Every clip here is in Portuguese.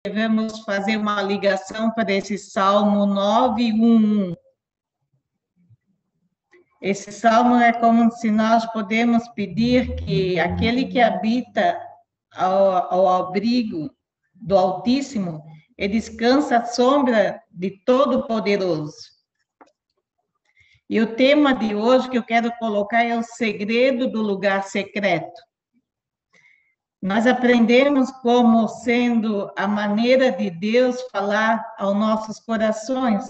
devemos fazer uma ligação para esse Salmo 9:1. Esse salmo é como se nós podemos pedir que aquele que habita ao abrigo do Altíssimo, ele descansa à sombra de Todo-Poderoso. E o tema de hoje que eu quero colocar é o segredo do lugar secreto. Nós aprendemos como sendo a maneira de Deus falar aos nossos corações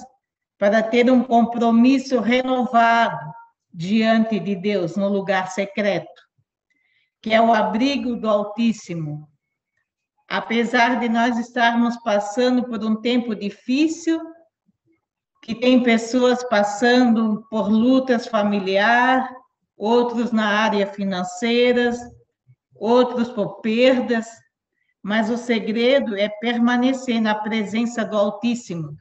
para ter um compromisso renovado diante de Deus no lugar secreto, que é o abrigo do Altíssimo. Apesar de nós estarmos passando por um tempo difícil, que tem pessoas passando por lutas familiares, outros na área financeira, outros por perdas, mas o segredo é permanecer na presença do Altíssimo.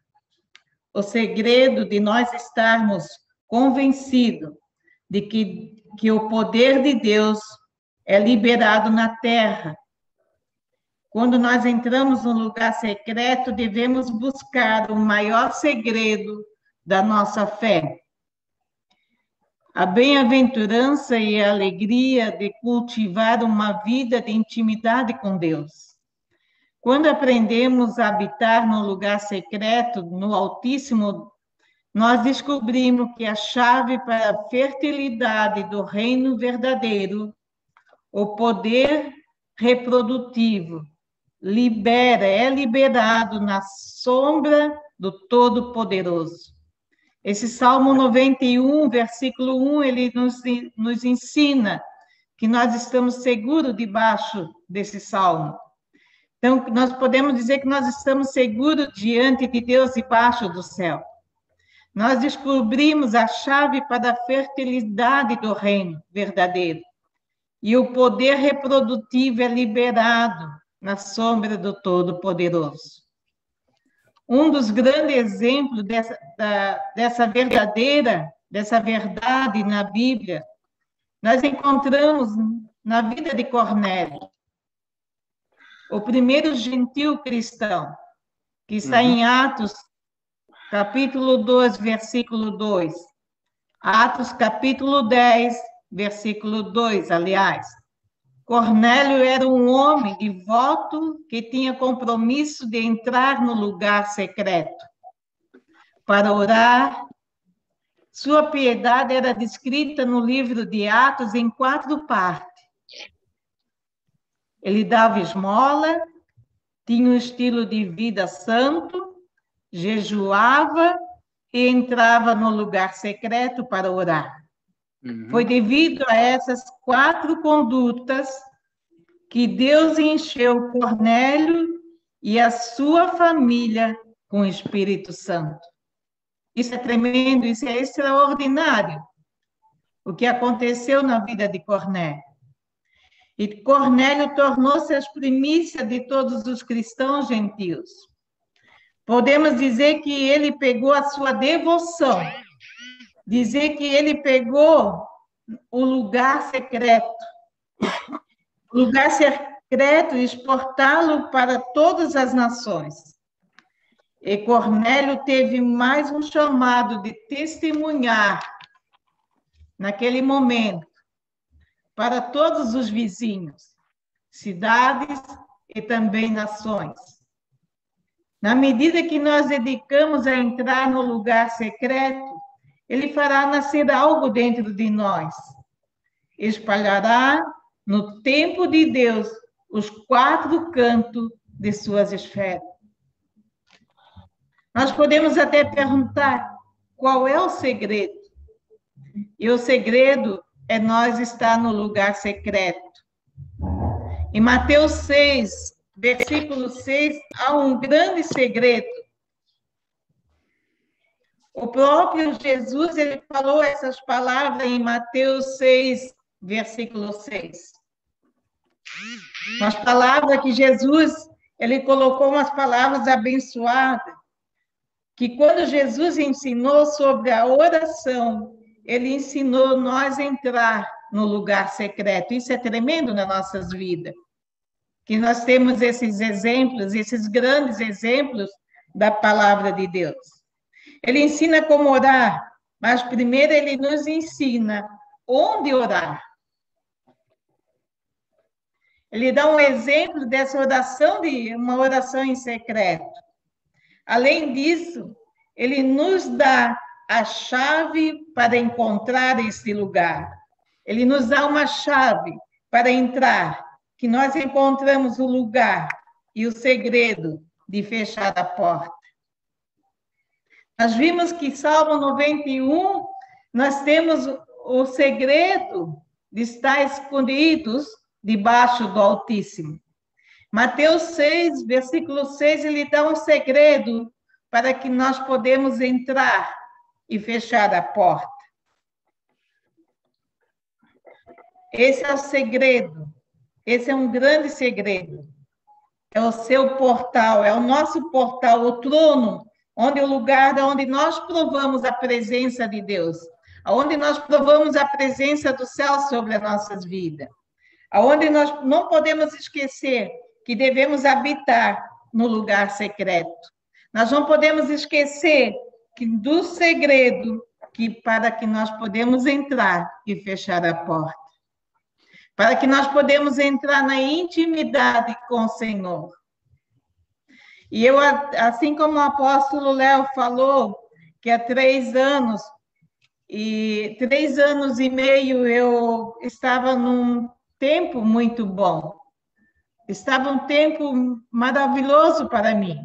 O segredo de nós estarmos convencidos de que o poder de Deus é liberado na terra. Quando nós entramos no lugar secreto, devemos buscar o maior segredo da nossa fé. A bem-aventurança e a alegria de cultivar uma vida de intimidade com Deus. Quando aprendemos a habitar no lugar secreto, no Altíssimo, nós descobrimos que a chave para a fertilidade do reino verdadeiro, o poder reprodutivo, é liberado na sombra do Todo-Poderoso. Esse Salmo 91, versículo 1, ele nos ensina que nós estamos seguros debaixo desse Salmo. Então, nós podemos dizer que nós estamos seguros diante de Deus debaixo do céu. Nós descobrimos a chave para a fertilidade do reino verdadeiro. E o poder reprodutivo é liberado na sombra do Todo-Poderoso. Um dos grandes exemplos dessa verdade na Bíblia, nós encontramos na vida de Cornélio, o primeiro gentil cristão, que está em Atos, capítulo 2, versículo 2. Atos, capítulo 10, versículo 2, aliás. Cornélio era um homem devoto que tinha compromisso de entrar no lugar secreto para orar. Sua piedade era descrita no livro de Atos em 4 partes. Ele dava esmola, tinha um estilo de vida santo, jejuava e entrava no lugar secreto para orar. Foi devido a essas 4 condutas que Deus encheu Cornélio e a sua família com o Espírito Santo. Isso é tremendo, isso é extraordinário, o que aconteceu na vida de Cornélio. E Cornélio tornou-se as primícias de todos os cristãos gentios. Podemos dizer que ele pegou a sua devoção, dizer que ele pegou o lugar secreto. O lugar secreto e exportá-lo para todas as nações. E Cornélio teve mais um chamado de testemunhar, naquele momento, para todos os vizinhos, cidades e também nações. Na medida que nós dedicamos a entrar no lugar secreto, ele fará nascer algo dentro de nós. Espalhará no tempo de Deus os 4 cantos de suas esferas. Nós podemos até perguntar qual é o segredo. E o segredo é nós estar no lugar secreto. Em Mateus 6, versículo 6, há um grande segredo. O próprio Jesus, ele falou essas palavras em Mateus 6, versículo 6. Umas palavras que Jesus, ele colocou umas palavras abençoadas, que quando Jesus ensinou sobre a oração, ele ensinou nós a entrar no lugar secreto. Isso é tremendo nas nossas vidas. que nós temos esses exemplos, esses grandes exemplos da palavra de Deus. Ele ensina como orar, mas primeiro ele nos ensina onde orar. Ele dá um exemplo dessa oração, de uma oração em secreto. Além disso, ele nos dá a chave para encontrar esse lugar. Ele nos dá uma chave para entrar, que nós encontramos o lugar e o segredo de fechar a porta. Nós vimos que Salmo 91, nós temos o segredo de estar escondidos debaixo do Altíssimo. Mateus 6, versículo 6, ele dá um segredo para que nós podemos entrar e fechar a porta. Esse é o segredo. Esse é um grande segredo. É o seu portal, é o nosso portal, o trono, onde o lugar onde nós provamos a presença de Deus, onde nós provamos a presença do céu sobre as nossas vidas, onde nós não podemos esquecer que devemos habitar no lugar secreto. Nós não podemos esquecer que do segredo para que nós podemos entrar e fechar a porta. Para que nós podemos entrar na intimidade com o Senhor. E eu, assim como o apóstolo Léo falou, que há 3 anos, e 3 anos e meio eu estava num tempo muito bom. Estava um tempo maravilhoso para mim.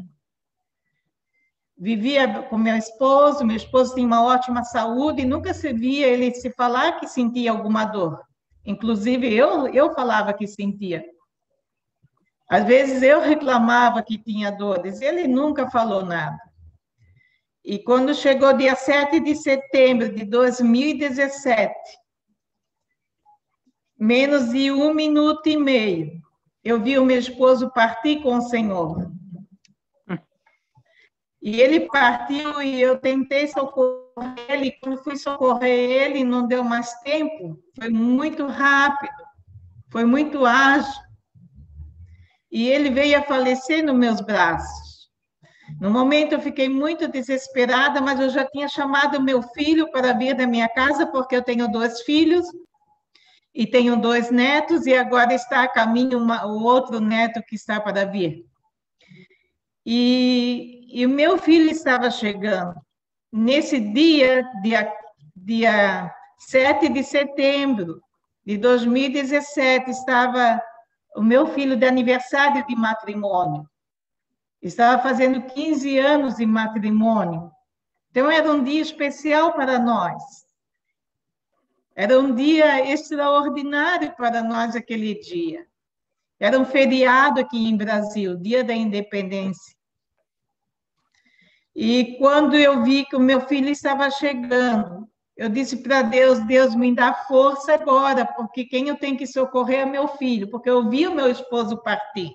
Vivia com meu esposo tinha uma ótima saúde, e nunca se via ele se falar que sentia alguma dor. Inclusive, eu falava que sentia. Às vezes, eu reclamava que tinha dores, ele nunca falou nada. E quando chegou dia 7 de setembro de 2017, menos de 1 minuto e meio, eu vi o meu esposo partir com o Senhor. E ele partiu e eu tentei socorrer ele. Quando fui socorrer ele, não deu mais tempo. Foi muito rápido, foi muito ágil. E ele veio a falecer nos meus braços. No momento eu fiquei muito desesperada, mas eu já tinha chamado meu filho para vir da minha casa, porque eu tenho 2 filhos e tenho 2 netos, e agora está a caminho o outro neto que está para vir. E o meu filho estava chegando. Nesse dia 7 de setembro de 2017, estava o meu filho de aniversário de matrimônio. Estava fazendo 15 anos de matrimônio. Então, era um dia especial para nós. Era um dia extraordinário para nós aquele dia. Era um feriado aqui em Brasil, Dia da Independência. E quando eu vi que o meu filho estava chegando, eu disse para Deus, Deus, me dá força agora, porque quem eu tenho que socorrer é meu filho, porque eu vi o meu esposo partir.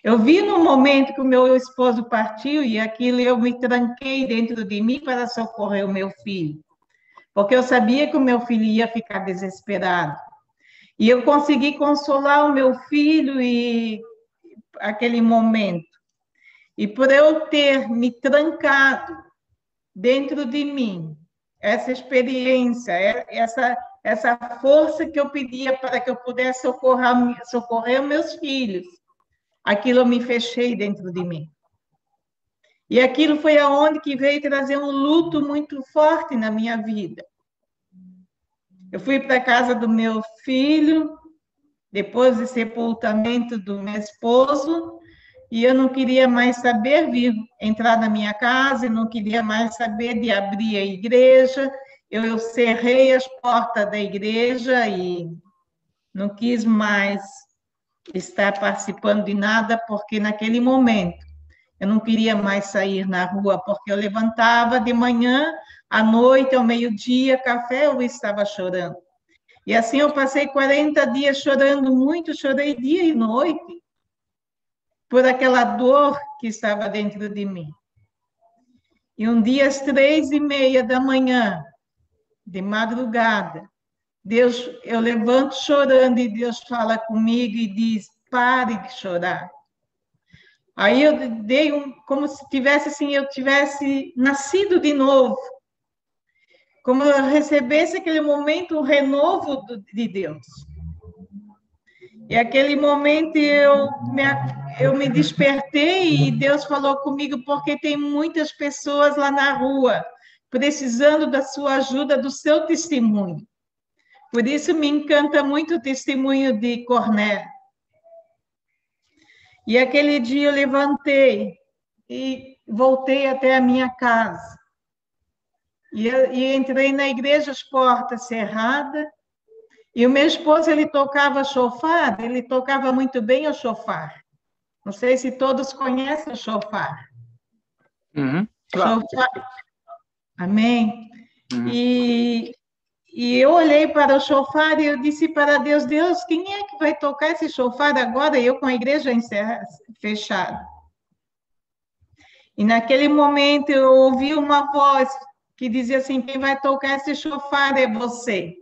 Eu vi no momento que o meu esposo partiu, e aquilo eu me tranquei dentro de mim para socorrer o meu filho, porque eu sabia que o meu filho ia ficar desesperado. E eu consegui consolar o meu filho e aquele momento. E por eu ter me trancado dentro de mim, essa experiência, essa força que eu pedia para que eu pudesse socorrer os meus filhos, aquilo eu me fechei dentro de mim. E aquilo foi aonde que veio trazer um luto muito forte na minha vida. Eu fui para a casa do meu filho, depois do sepultamento do meu esposo, e eu não queria mais saber vir entrar na minha casa, eu não queria mais saber de abrir a igreja, eu cerrei as portas da igreja e não quis mais estar participando de nada, porque naquele momento eu não queria mais sair na rua, porque eu levantava de manhã, à noite, ao meio-dia, café, eu estava chorando. E assim eu passei 40 dias chorando muito, chorei dia e noite, por aquela dor que estava dentro de mim. E um dia, às 3:30 da manhã, de madrugada, eu levanto chorando e Deus fala comigo e diz, pare de chorar. Aí eu dei como se tivesse assim, eu tivesse nascido de novo, como eu recebesse aquele momento, um renovo de Deus. E aquele momento eu me despertei e Deus falou comigo, porque tem muitas pessoas lá na rua precisando da sua ajuda, do seu testemunho. Por isso me encanta muito o testemunho de Cornélio. E aquele dia eu levantei e voltei até a minha casa. E entrei na igreja, as portas cerradas. E o meu esposo, ele tocava chofar, ele tocava muito bem o chofar. Não sei se todos conhecem o chofar. Claro. Chofar. Amém? Uhum. E eu olhei para o chofar e eu disse para Deus, Deus, quem é que vai tocar esse chofar agora? Eu com a igreja fechada. E naquele momento eu ouvi uma voz que dizia assim, quem vai tocar esse chofar é você.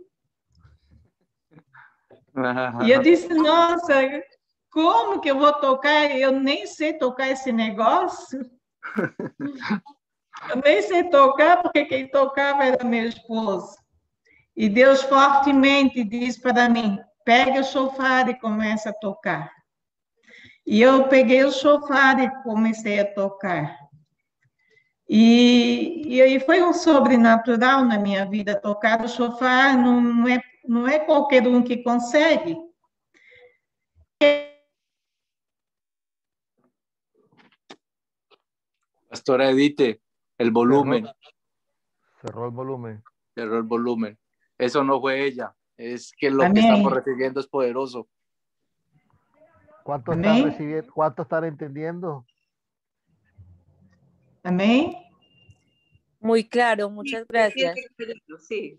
E eu disse, nossa, como que eu vou tocar? Eu nem sei tocar esse negócio. Eu nem sei tocar, porque quem tocava era meu esposo. E Deus fortemente diz para mim, pegue o chofar e comece a tocar. E eu peguei o chofar e comecei a tocar. E aí foi um sobrenatural na minha vida. Tocar o chofar não é qualquer um que consegue. Pastora Edith, el volumen. Cerró el volumen. Cerró el volumen. Eso no fue ella. Es que lo Amén. que estamos recibiendo es poderoso. ¿Cuánto Amén. están recibiendo? ¿Cuánto están entendiendo? Amém? Muy claro, muchas gracias. Sí.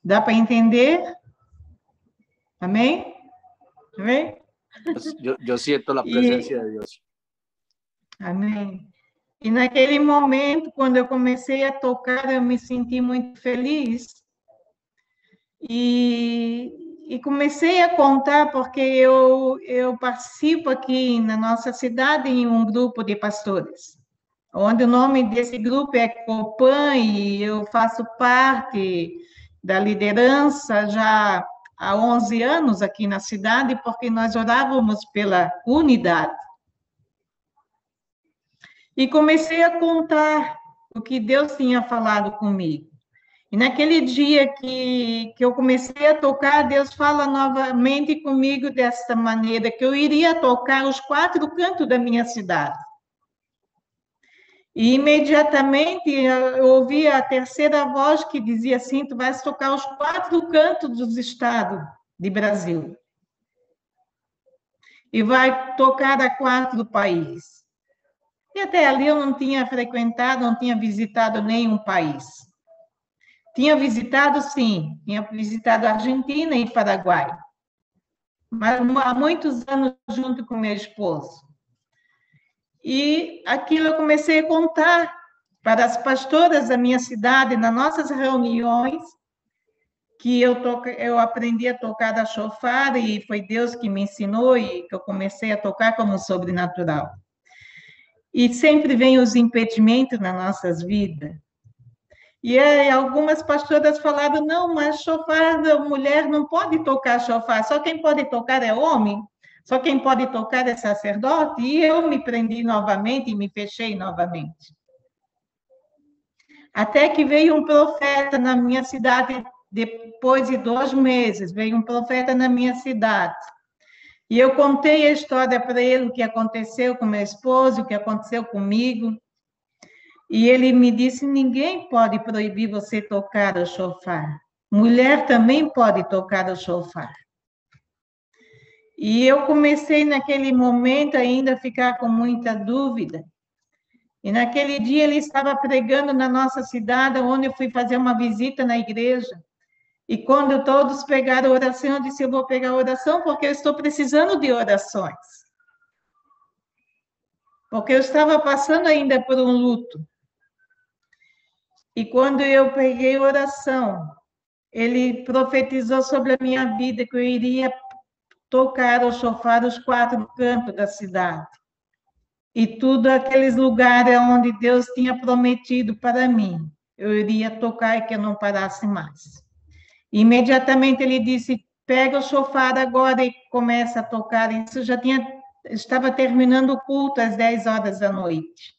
Dá para entender? Amém? Amém? Yo siento la presencia de Dios. Amém. E naquele momento, quando eu comecei a tocar, eu me senti muito feliz. E comecei a contar, porque eu participo aqui na nossa cidade em um grupo de pastores, onde o nome desse grupo é Copan, e eu faço parte da liderança já há 11 anos aqui na cidade, porque nós orávamos pela unidade. E comecei a contar o que Deus tinha falado comigo. E naquele dia que eu comecei a tocar, Deus fala novamente comigo desta maneira, que eu iria tocar os 4 cantos da minha cidade. E imediatamente eu ouvi a terceira voz que dizia assim, tu vais tocar os 4 cantos dos estados de Brasil. E vai tocar a 4 países. E até ali eu não tinha frequentado, não tinha visitado nenhum país. Tinha visitado, sim, tinha visitado Argentina e Paraguai. Mas há muitos anos junto com meu esposo. E aquilo eu comecei a contar para as pastoras da minha cidade, nas nossas reuniões, que eu aprendi a tocar da chofar, e foi Deus que me ensinou, e que eu comecei a tocar como sobrenatural. E sempre vem os impedimentos nas nossas vidas. E algumas pastoras falaram, não, mas chofar, a mulher não pode tocar chofar, só quem pode tocar é homem, só quem pode tocar é sacerdote, e eu me prendi novamente e me fechei novamente. Até que veio um profeta na minha cidade, depois de 2 meses, veio um profeta na minha cidade. E eu contei a história para ele, o que aconteceu com meu esposo, o que aconteceu comigo. E ele me disse, ninguém pode proibir você tocar o chofar. Mulher também pode tocar o chofar. E eu comecei naquele momento ainda a ficar com muita dúvida. E naquele dia ele estava pregando na nossa cidade, onde eu fui fazer uma visita na igreja. E quando todos pegaram a oração, eu disse, eu vou pegar a oração porque eu estou precisando de orações. Porque eu estava passando ainda por um luto. E quando eu peguei oração, ele profetizou sobre a minha vida, que eu iria tocar o chofar os 4 cantos da cidade. E tudo aqueles lugares onde Deus tinha prometido para mim, eu iria tocar e que eu não parasse mais. Imediatamente ele disse, pega o chofar agora e começa a tocar. Isso estava terminando o culto às 10 horas da noite.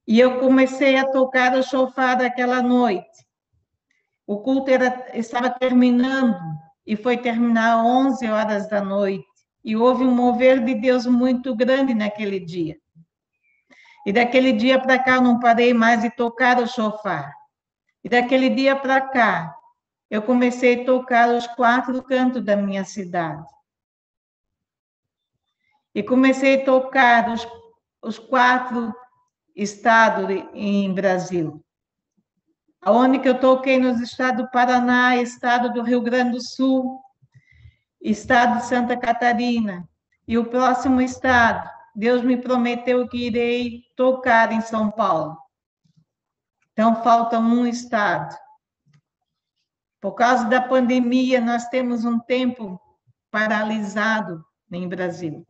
E eu comecei a tocar o chofar daquela noite. O culto estava terminando e foi terminar às 11 horas da noite. E houve um mover de Deus muito grande naquele dia. E daquele dia para cá eu não parei mais de tocar o chofar. E daquele dia para cá eu comecei a tocar os 4 cantos da minha cidade. E comecei a tocar os 4 estados em Brasil. Aonde que eu toquei nos estados do Paraná, estado do Rio Grande do Sul, estado de Santa Catarina. E o próximo estado, Deus me prometeu que irei tocar em São Paulo. Então, falta um estado. Por causa da pandemia, nós temos um tempo paralisado em Brasil.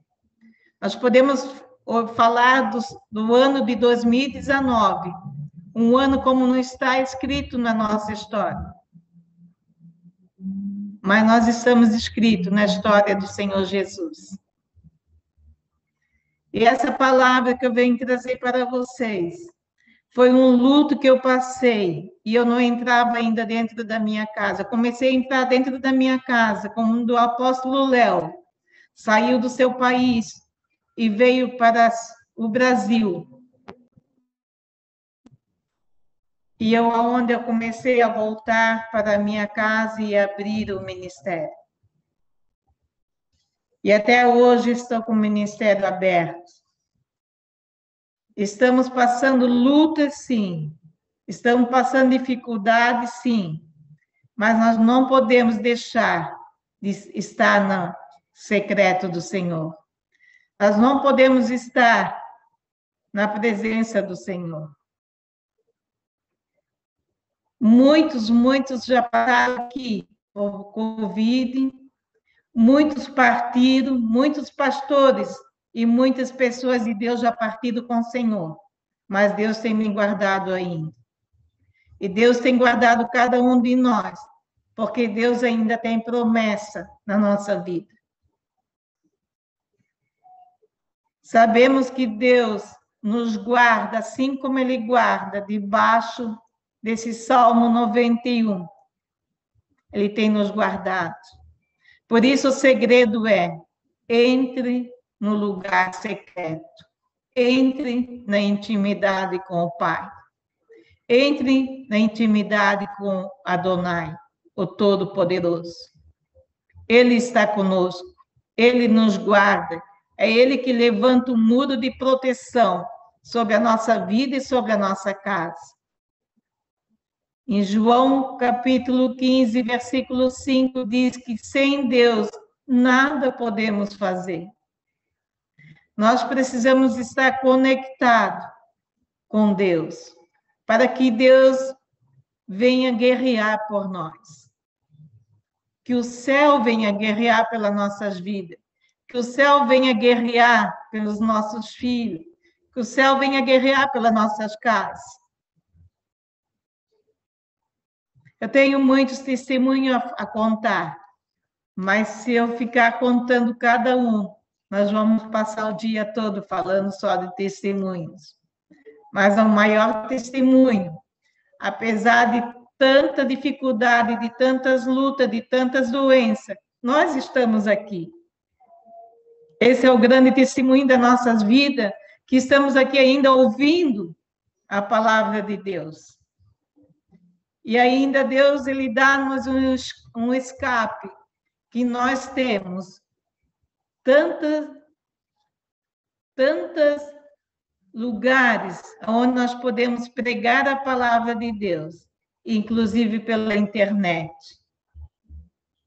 Nós podemos falar do ano de 2019, um ano como não está escrito na nossa história. Mas nós estamos escritos na história do Senhor Jesus. E essa palavra que eu venho trazer para vocês foi um luto que eu passei e eu não entrava ainda dentro da minha casa. Eu comecei a entrar dentro da minha casa, como do apóstolo Léo. Saiu do seu país e veio para o Brasil. E onde eu comecei a voltar para a minha casa e abrir o ministério. E até hoje estou com o ministério aberto. Estamos passando lutas, sim. Estamos passando dificuldades, sim. Mas nós não podemos deixar de estar no secreto do Senhor. Nós não podemos estar na presença do Senhor. Muitos já passaram aqui por Covid, muitos partiram, muitos pastores e muitas pessoas de Deus já partiram com o Senhor, mas Deus tem me guardado ainda. E Deus tem guardado cada um de nós, porque Deus ainda tem promessa na nossa vida. Sabemos que Deus nos guarda, assim como Ele guarda debaixo desse Salmo 91. Ele tem nos guardado. Por isso o segredo é, entre no lugar secreto. Entre na intimidade com o Pai. Entre na intimidade com Adonai, o Todo-Poderoso. Ele está conosco. Ele nos guarda. É Ele que levanta um muro de proteção sobre a nossa vida e sobre a nossa casa. Em João, capítulo 15, versículo 5, diz que sem Deus nada podemos fazer. Nós precisamos estar conectados com Deus, para que Deus venha guerrear por nós. Que o céu venha guerrear pelas nossas vidas. Que o céu venha guerrear pelos nossos filhos. Que o céu venha guerrear pelas nossas casas. Eu tenho muitos testemunhos a contar, mas se eu ficar contando cada um, nós vamos passar o dia todo falando só de testemunhos. Mas o maior testemunho, apesar de tanta dificuldade, de tantas lutas, de tantas doenças, nós estamos aqui. Esse é o grande testemunho das nossas vidas, que estamos aqui ainda ouvindo a palavra de Deus. E ainda Deus, Ele dá-nos um escape, que nós temos tantos lugares onde nós podemos pregar a palavra de Deus, inclusive pela internet,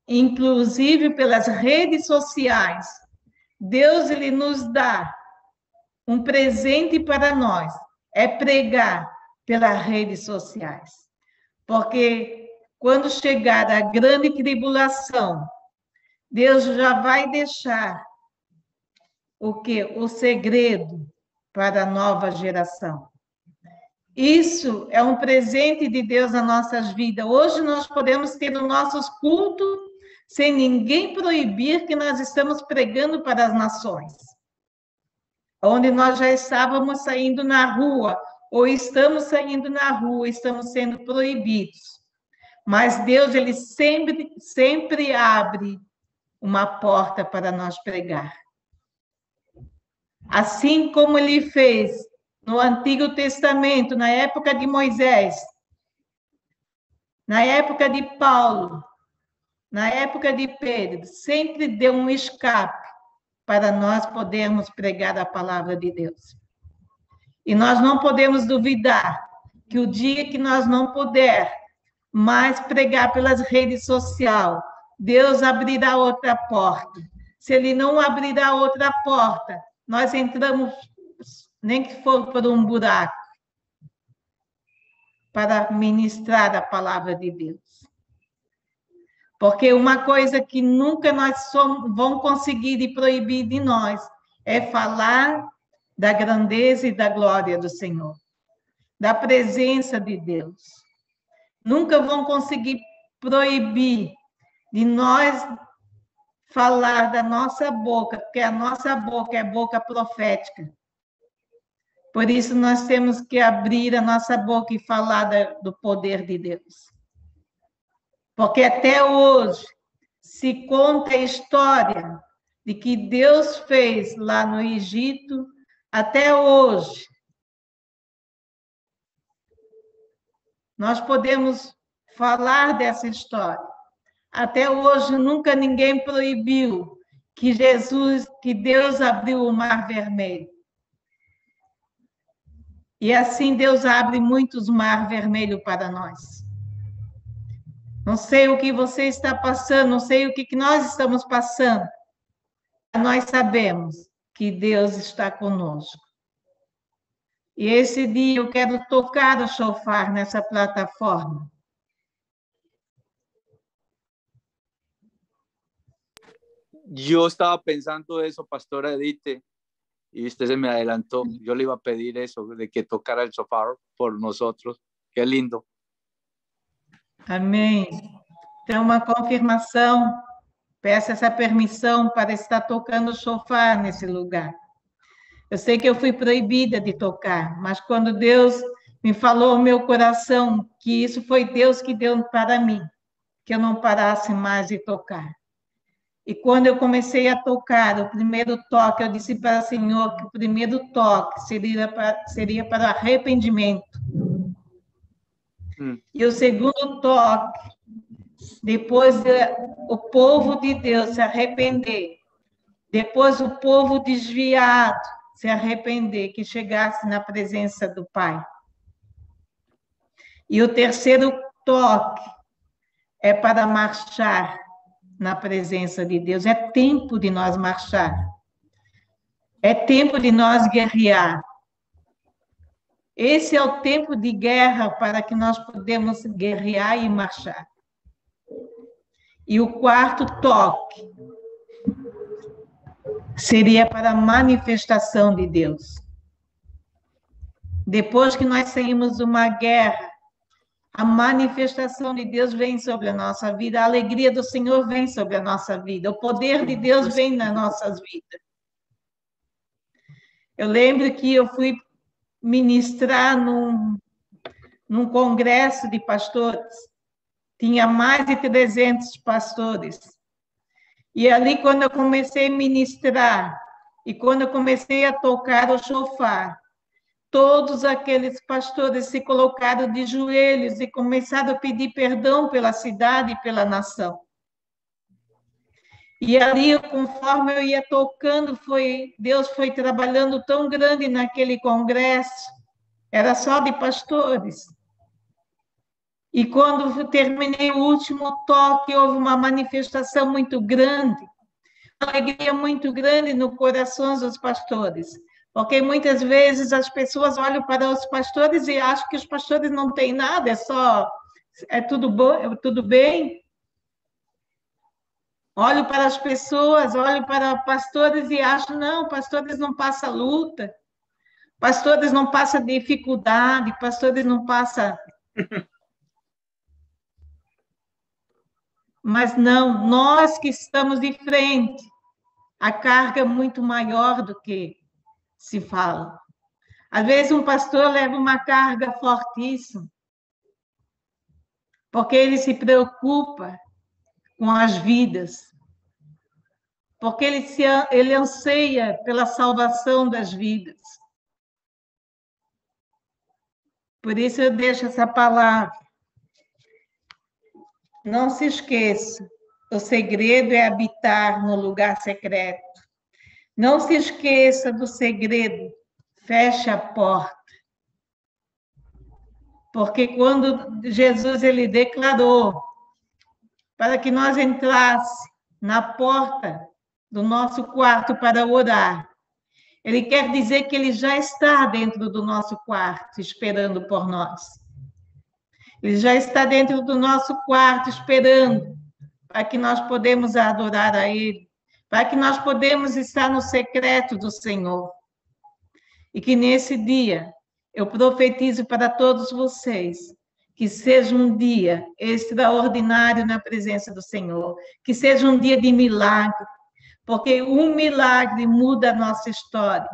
inclusive pelas redes sociais. Deus, Ele nos dá um presente para nós, é pregar pelas redes sociais. Porque quando chegar a grande tribulação, Deus já vai deixar o quê? O segredo para a nova geração. Isso é um presente de Deus nas nossas vidas. Hoje nós podemos ter os nossos cultos sem ninguém proibir que nós estamos pregando para as nações. Onde nós já estávamos saindo na rua, ou estamos saindo na rua, estamos sendo proibidos. Mas Deus, ele sempre abre uma porta para nós pregar. Assim como ele fez no Antigo Testamento, na época de Moisés, na época de Paulo, na época de Pedro, sempre deu um escape para nós podermos pregar a palavra de Deus. E nós não podemos duvidar que o dia que nós não puder mais pregar pelas redes sociais, Deus abrirá outra porta. Se ele não abrirá outra porta, nós entramos, nem que for por um buraco, para ministrar a palavra de Deus. Porque uma coisa que nunca nós vamos conseguir de proibir de nós é falar da grandeza e da glória do Senhor, da presença de Deus. Nunca vão conseguir proibir de nós falar da nossa boca, porque a nossa boca é boca profética. Por isso, nós temos que abrir a nossa boca e falar do poder de Deus. Porque até hoje se conta a história de que Deus fez lá no Egito, até hoje. Nós podemos falar dessa história. Até hoje, nunca ninguém proibiu que Deus abriu o Mar Vermelho. E assim Deus abre muitos mar vermelho para nós. Não sei o que você está passando, não sei o que nós estamos passando. Nós sabemos que Deus está conosco. E esse dia eu quero tocar o shofar nessa plataforma. Yo estaba pensando eso, pastora Edith, y usted se me adelantó. Yo le iba a pedir eso, de que tocara el shofar por nosotros. Qué lindo. Amém. Então, uma confirmação. Peço essa permissão para estar tocando o shofar nesse lugar. Eu sei que eu fui proibida de tocar, mas quando Deus me falou ao meu coração que isso foi Deus que deu para mim, que eu não parasse mais de tocar. E quando eu comecei a tocar, o primeiro toque, eu disse para o Senhor que o primeiro toque seria para arrependimento. E o segundo toque, depois o povo de Deus se arrepender, depois o povo desviado se arrepender, que chegasse na presença do Pai. E o terceiro toque é para marchar na presença de Deus. É tempo de nós marchar. É tempo de nós guerrear. Esse é o tempo de guerra para que nós podemos guerrear e marchar. E o quarto toque seria para a manifestação de Deus. Depois que nós saímos de uma guerra, a manifestação de Deus vem sobre a nossa vida, a alegria do Senhor vem sobre a nossa vida, o poder de Deus vem nas nossas vidas. Eu lembro que eu fui ministrar num congresso de pastores, tinha mais de 300 pastores. E ali, quando eu comecei a ministrar, e quando eu comecei a tocar o shofar, todos aqueles pastores se colocaram de joelhos e começaram a pedir perdão pela cidade e pela nação. E ali, conforme eu ia tocando, Deus foi trabalhando tão grande naquele congresso, era só de pastores. E quando terminei o último toque, houve uma manifestação muito grande, uma alegria muito grande no coração dos pastores. Porque muitas vezes as pessoas olham para os pastores e acham que os pastores não têm nada, é tudo bom, é tudo bem. Olho para as pessoas, olho para pastores e acho, não, pastores não passam luta, pastores não passam dificuldade, pastores não passam... Mas não, nós que estamos de frente, a carga é muito maior do que se fala. Às vezes um pastor leva uma carga fortíssima, porque ele se preocupa com as vidas, porque ele anseia pela salvação das vidas. Por isso eu deixo essa palavra. Não se esqueça, o segredo é habitar no lugar secreto. Não se esqueça do segredo, feche a porta. Porque quando Jesus ele declarou para que nós entrasse na porta do nosso quarto para orar, ele quer dizer que ele já está dentro do nosso quarto, esperando por nós. Ele já está dentro do nosso quarto, esperando para que nós podemos adorar a Ele, para que nós podemos estar no secreto do Senhor. E que nesse dia, eu profetizo para todos vocês, que seja um dia extraordinário na presença do Senhor, que seja um dia de milagre, porque um milagre muda a nossa história.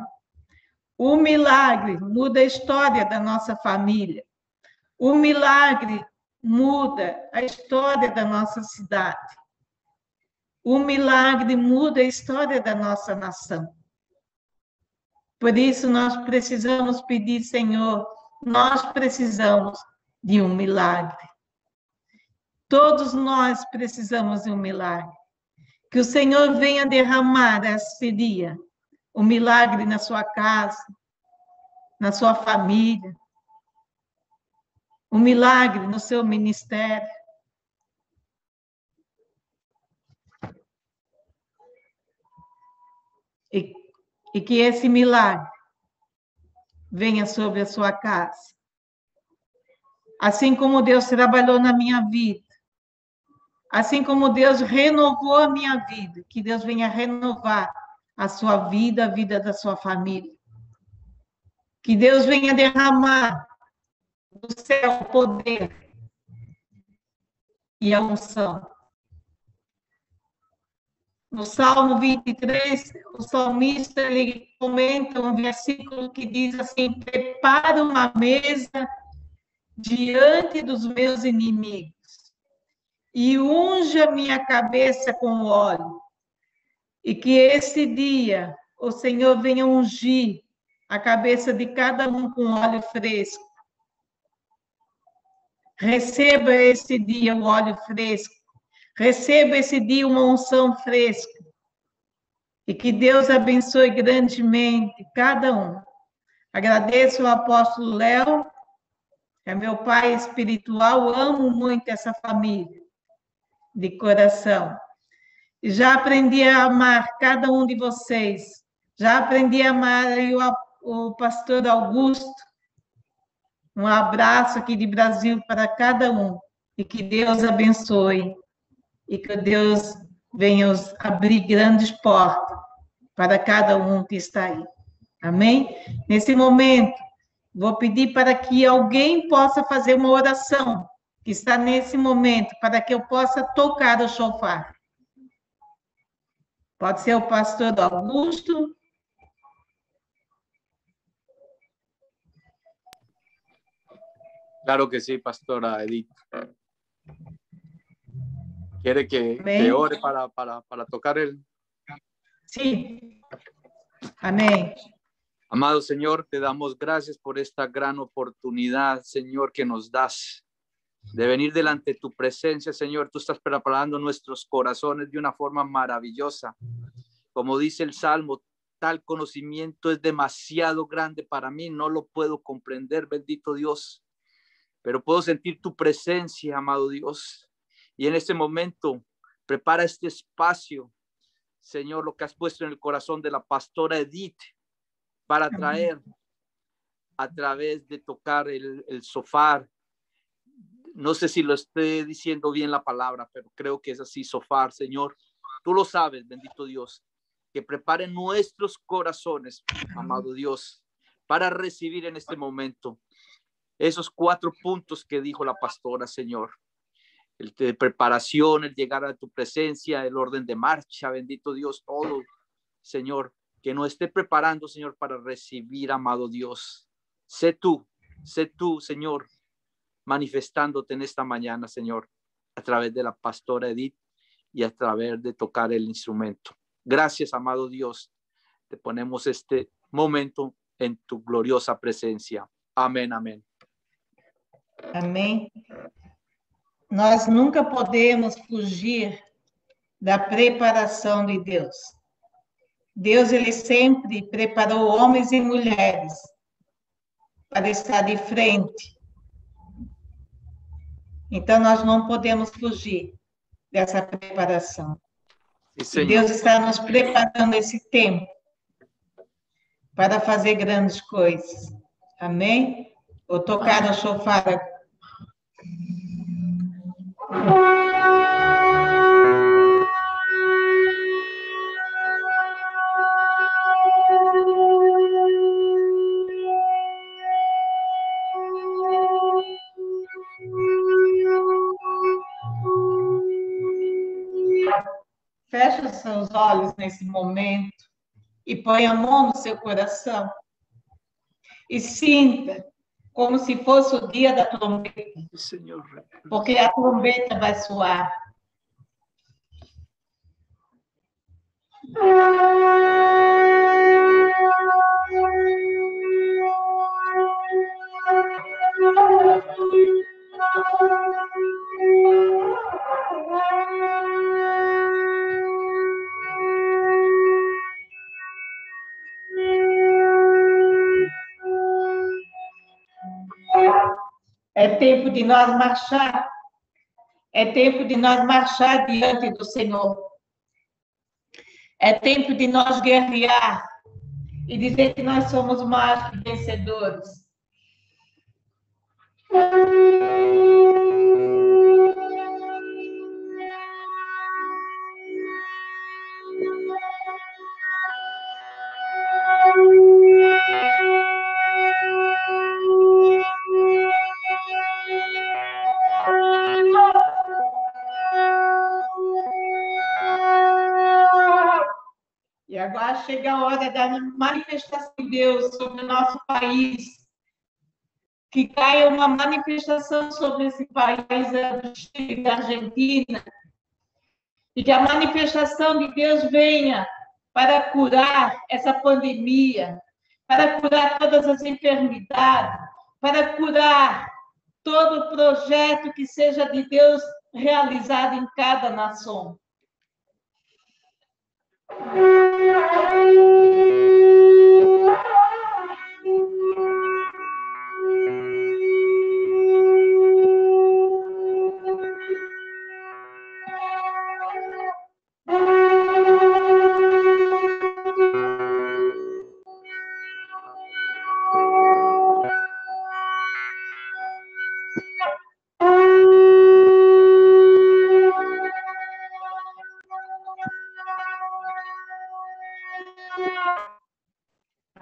O milagre muda a história da nossa família. O milagre muda a história da nossa cidade. O milagre muda a história da nossa nação. Por isso, nós precisamos pedir, Senhor, nós precisamos de um milagre. Todos nós precisamos de um milagre. Que o Senhor venha derramar esse dia, o milagre na sua casa, na sua família, o milagre no seu ministério. E que esse milagre venha sobre a sua casa. Assim como Deus trabalhou na minha vida, assim como Deus renovou a minha vida, que Deus venha renovar a sua vida, a vida da sua família. Que Deus venha derramar do céu o poder e a unção. No Salmo 23, o salmista ele comenta um versículo que diz assim: prepara uma mesa diante dos meus inimigos e unja a minha cabeça com óleo. E que esse dia o Senhor venha ungir a cabeça de cada um com óleo fresco. Receba esse dia o óleo fresco. Receba esse dia uma unção fresca. E que Deus abençoe grandemente cada um. Agradeço ao apóstolo Léo, é meu pai espiritual, amo muito essa família, de coração. E já aprendi a amar cada um de vocês. Já aprendi a amar o pastor Augusto. Um abraço aqui de Brasil para cada um. E que Deus abençoe. E que Deus venha abrir grandes portas para cada um que está aí. Amém? Nesse momento, vou pedir para que alguém possa fazer uma oração, que está nesse momento, para que eu possa tocar o shofar. Pode ser o pastor Augusto. Claro que sí, pastora Edith. ¿Quiere que ore para tocar el? Sí. Amén. Amado Señor, te damos gracias por esta gran oportunidad, Señor, que nos das de venir delante de tu presencia, Señor. Tú estás preparando nuestros corazones de una forma maravillosa. Como dice el Salmo, tal conocimiento es demasiado grande para mí, no lo puedo comprender, bendito Dios. Pero puedo sentir tu presencia, amado Dios. Y en este momento, prepara este espacio, Señor, lo que has puesto en el corazón de la pastora Edith, para traer a través de tocar el shofar. No sé si lo estoy diciendo bien la palabra, pero creo que es así, shofar, Señor. Tú lo sabes, bendito Dios, que prepare nuestros corazones, amado Dios, para recibir en este momento esos 4 puntos que dijo la pastora, Señor. El de preparación, el llegar a tu presencia, el orden de marcha, bendito Dios, todo, Señor, que nos esté preparando, Señor, para recibir, amado Dios. Sé tú, Señor, manifestándote en esta mañana, Señor, a través de la pastora Edith y a través de tocar el instrumento. Gracias, amado Dios. Te ponemos este momento en tu gloriosa presencia. Amén, amén. Amém. Nós nunca podemos fugir da preparação de Deus. Deus, ele sempre preparou homens e mulheres para estar de frente. Então, nós não podemos fugir dessa preparação. Sí, E Deus está nos preparando esse tempo para fazer grandes coisas. Amém? Vou tocar no chofar agora. Feche os seus olhos nesse momento e põe a mão no seu coração e sinta como se fosse o dia da trombeta, Señor. porque a trombeta vai soar. É tempo de nós marchar. É tempo de nós marchar diante do Senhor. É tempo de nós guerrear e dizer que nós somos mais que vencedores. E agora chega a hora da manifestação de Deus sobre o nosso país. Que caia uma manifestação sobre esse país do Chile, da Argentina. E que a manifestação de Deus venha para curar essa pandemia, para curar todas as enfermidades, para curar todo projeto que seja de Deus realizado em cada nação.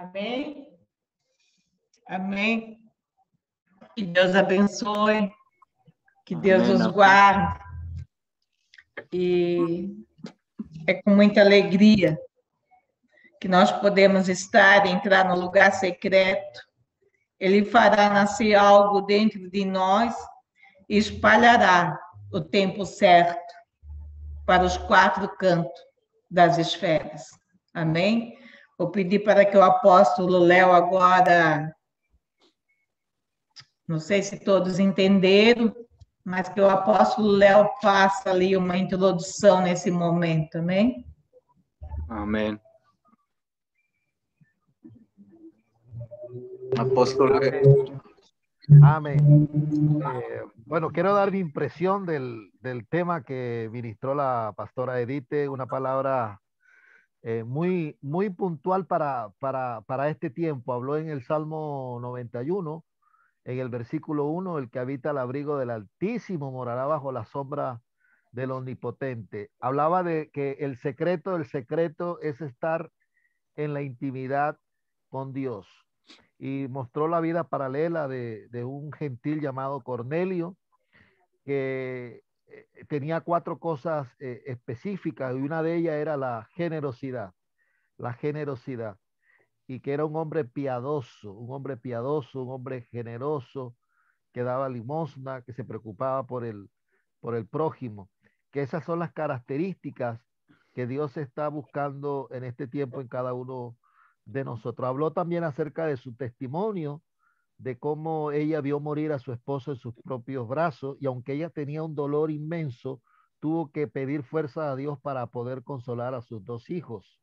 Amém? Amém. Que Deus abençoe, que Deus Amém, os amém. guarde. E é com muita alegria que nós podemos estar, entrar no lugar secreto. Ele fará nascer algo dentro de nós e espalhará o tempo certo para os 4 cantos das esferas. Amém? Vou pedir para que o apóstolo Léo agora, não sei se todos entenderam, mas que o apóstolo Léo faça ali uma introdução nesse momento, amém? Amén. Apóstol. Amén. Bueno, quiero dar mi impresión del tema que ministró la pastora Edith, una palabra muy puntual para este tiempo. Habló en el Salmo 91, en el versículo 1, el que habita al abrigo del Altísimo morará bajo la sombra del Omnipotente. Hablaba de que el secreto del secreto es estar en la intimidad con Dios. Y mostró la vida paralela de un gentil llamado Cornelio, que tenía cuatro cosas específicas, y una de ellas era la generosidad, y que era un hombre piadoso, un hombre piadoso, un hombre generoso, que daba limosna, que se preocupaba por el prójimo, que esas son las características que Dios está buscando en este tiempo en cada uno de nosotros. Habló también acerca de su testimonio, de cómo ella vio morir a su esposo en sus propios brazos, y aunque ella tenía un dolor inmenso, tuvo que pedir fuerza a Dios para poder consolar a sus dos hijos.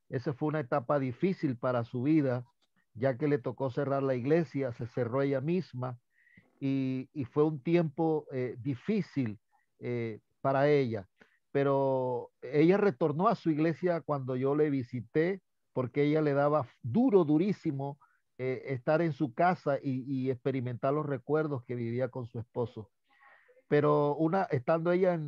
Esa fue una etapa difícil para su vida, ya que le tocó cerrar la iglesia, se cerró ella misma, y fue un tiempo difícil para ella. Pero ella retornó a su iglesia cuando yo le visité, porque ella le daba duro, durísimo estar en su casa y experimentar los recuerdos que vivía con su esposo. Pero estando ella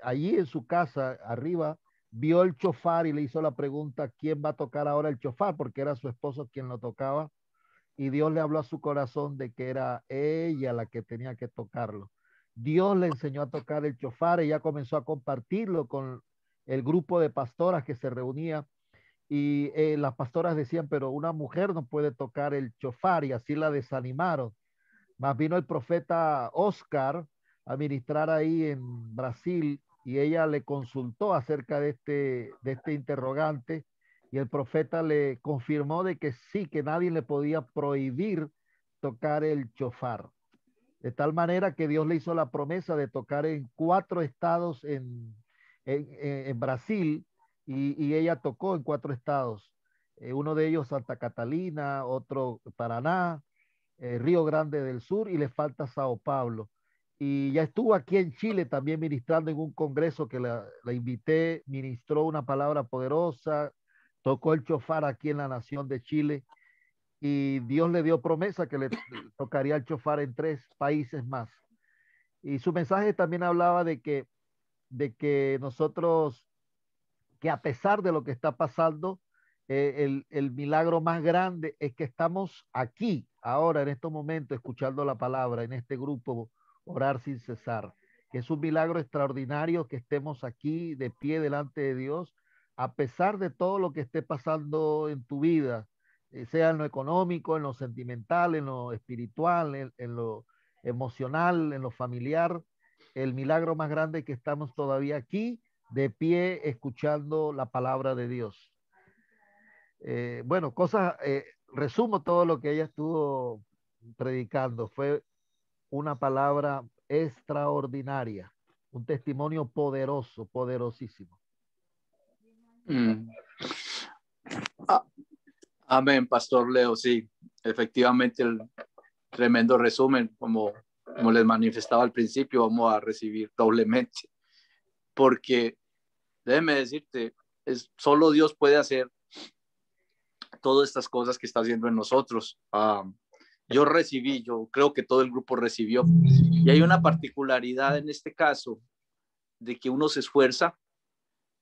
allí en su casa, arriba, vio el chofar y le hizo la pregunta, ¿quién va a tocar ahora el chofar? Porque era su esposo quien lo tocaba, y Dios le habló a su corazón de que era ella la que tenía que tocarlo. Dios le enseñó a tocar el chofar, ella comenzó a compartirlo con el grupo de pastoras que se reunía, y las pastoras decían, pero una mujer no puede tocar el chofar, y así la desanimaron. Más vino el profeta Oscar a ministrar ahí en Brasil, y ella le consultó acerca de este interrogante, y el profeta le confirmó de que sí, que nadie le podía prohibir tocar el chofar. De tal manera que Dios le hizo la promesa de tocar en 4 estados en Brasil, y ella tocó en 4 estados. Uno de ellos Santa Catalina, otro Paraná, Río Grande del Sur, y le falta Sao Paulo. Y ya estuvo aquí en Chile también ministrando en un congreso que la invité, ministró una palabra poderosa, tocó el chofar aquí en la nación de Chile, y Dios le dio promesa que le tocaría el chofar en 3 países más. Y su mensaje también hablaba de que nosotros, que a pesar de lo que está pasando, el milagro más grande es que estamos aquí, ahora, en estos momentos, escuchando la palabra, en este grupo, Orar Sin Cesar, que es un milagro extraordinario que estemos aquí de pie delante de Dios, a pesar de todo lo que esté pasando en tu vida, sea en lo económico, en lo sentimental, en lo espiritual, en lo emocional, en lo familiar. El milagro más grande es que estamos todavía aquí de pie escuchando la palabra de Dios. Bueno, resumo todo lo que ella estuvo predicando. Fue una palabra extraordinaria, un testimonio poderoso, poderosísimo. Mm. Ah, amén, Pastor Leo. Sí, efectivamente, el tremendo resumen, como les manifestaba al principio, vamos a recibir doblemente, porque déjeme decirte, solo Dios puede hacer todas estas cosas que está haciendo en nosotros. Yo creo que todo el grupo recibió, y hay una particularidad en este caso de que uno se esfuerza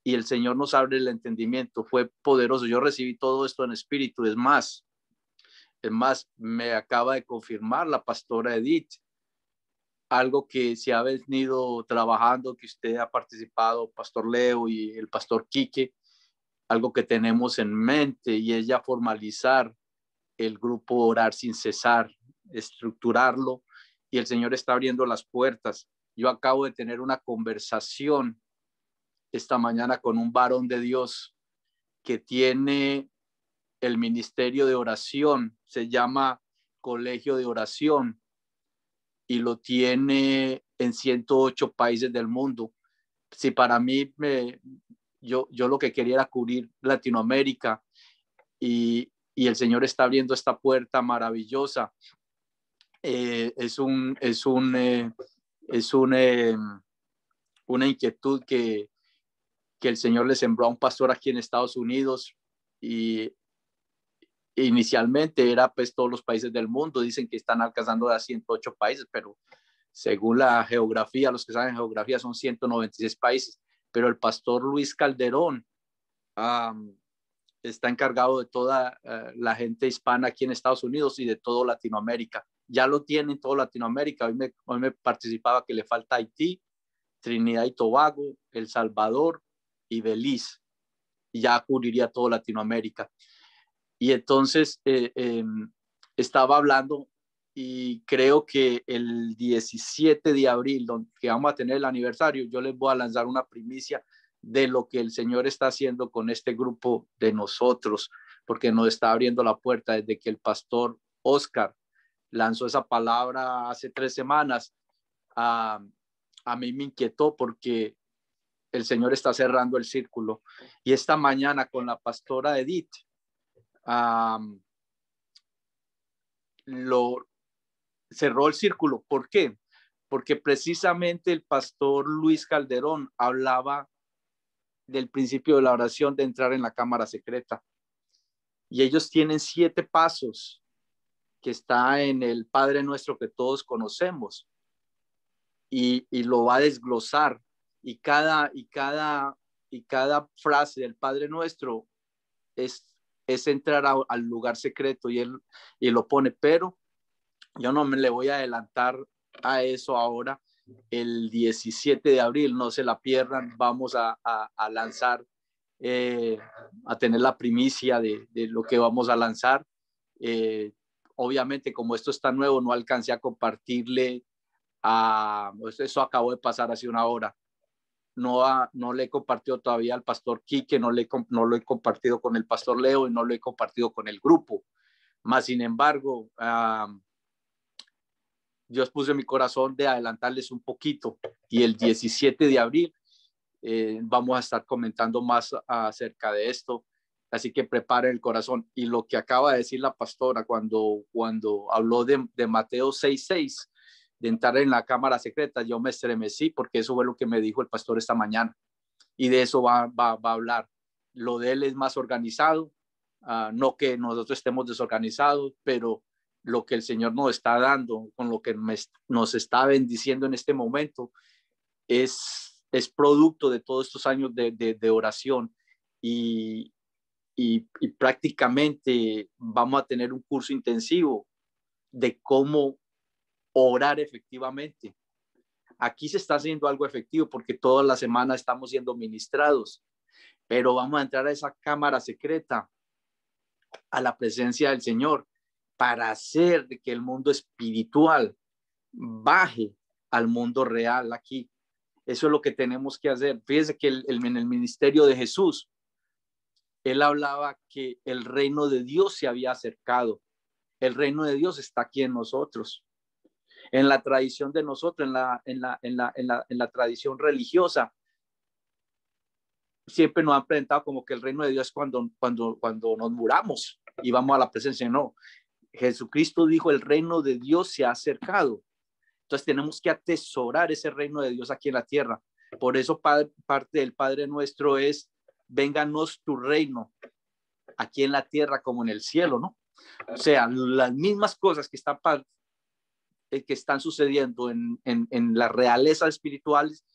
y el Señor nos abre el entendimiento. Fue poderoso. Yo recibí todo esto en espíritu. Es más, me acaba de confirmar la pastora Edith algo que se ha venido trabajando, que usted ha participado, Pastor Leo y el Pastor Quique, algo que tenemos en mente, y es ya formalizar el grupo Orar Sin Cesar, estructurarlo, y el Señor está abriendo las puertas. Yo acabo de tener una conversación esta mañana con un varón de Dios que tiene el ministerio de oración, se llama Colegio de Oración, y lo tiene en 108 países del mundo. Si para mí, yo lo que quería era cubrir Latinoamérica, y el Señor está abriendo esta puerta maravillosa. Es una inquietud que el Señor le sembró a un pastor aquí en Estados Unidos, y inicialmente era pues todos los países del mundo. Dicen que están alcanzando a 108 países, pero Según la geografía, los que saben geografía, son 196 países, pero el pastor Luis Calderón está encargado de toda la gente hispana aquí en Estados Unidos y de toda Latinoamérica. Ya lo tiene en toda Latinoamérica. Hoy me participaba que le falta Haití, Trinidad y Tobago, El Salvador y Belice. Y ya cubriría toda Latinoamérica. Y entonces estaba hablando y creo que el 17 de abril, que vamos a tener el aniversario, yo les voy a lanzar una primicia de lo que el Señor está haciendo con este grupo de nosotros, porque nos está abriendo la puerta desde que el pastor Oscar lanzó esa palabra hace 3 semanas. A mí me inquietó porque el Señor está cerrando el círculo. Y esta mañana con la pastora Edith, lo cerró el círculo. ¿Por qué? Porque precisamente el pastor Luis Calderón hablaba del principio de la oración, de entrar en la cámara secreta. Y ellos tienen 7 pasos que está en el Padre Nuestro que todos conocemos. Y lo va a desglosar. Y cada frase del Padre Nuestro es entrar al lugar secreto, y él lo pone, pero yo no me le voy a adelantar a eso ahora. El 17 de abril, no se la pierdan, vamos a lanzar, a tener la primicia de lo que vamos a lanzar. Obviamente, como esto está nuevo, no alcancé a compartirle, eso acabó de pasar hace 1 hora. No le he compartido todavía al pastor Quique, no lo he compartido con el pastor Leo y no lo he compartido con el grupo. Más sin embargo, Dios puso en mi corazón de adelantarles un poquito, y el 17 de abril vamos a estar comentando más acerca de esto. Así que preparen el corazón. Y lo que acaba de decir la pastora cuando habló de Mateo 6:6, de entrar en la cámara secreta, yo me estremecí porque eso fue lo que me dijo el pastor esta mañana. Y de eso va a hablar. Lo de él es más organizado, no que nosotros estemos desorganizados, pero lo que el Señor nos está dando, con lo que nos está bendiciendo en este momento, es producto de todos estos años de oración. Y prácticamente vamos a tener un curso intensivo de cómo orar efectivamente. Aquí se está haciendo algo efectivo porque toda la semana estamos siendo ministrados, pero vamos a entrar a esa cámara secreta, a la presencia del Señor, para hacer de que el mundo espiritual baje al mundo real aquí. Eso es lo que tenemos que hacer. Fíjense que en el ministerio de Jesús, él hablaba que el reino de Dios se había acercado. El reino de Dios está aquí en nosotros. En la tradición de nosotros, en la tradición religiosa, siempre nos han presentado como que el reino de Dios es cuando nos muramos y vamos a la presencia. No, Jesucristo dijo: el reino de Dios se ha acercado. Entonces tenemos que atesorar ese reino de Dios aquí en la tierra. Por eso parte del Padre Nuestro es: vénganos tu reino aquí en la tierra como en el cielo, ¿no? O sea, las mismas cosas que están sucediendo en las realezas espirituales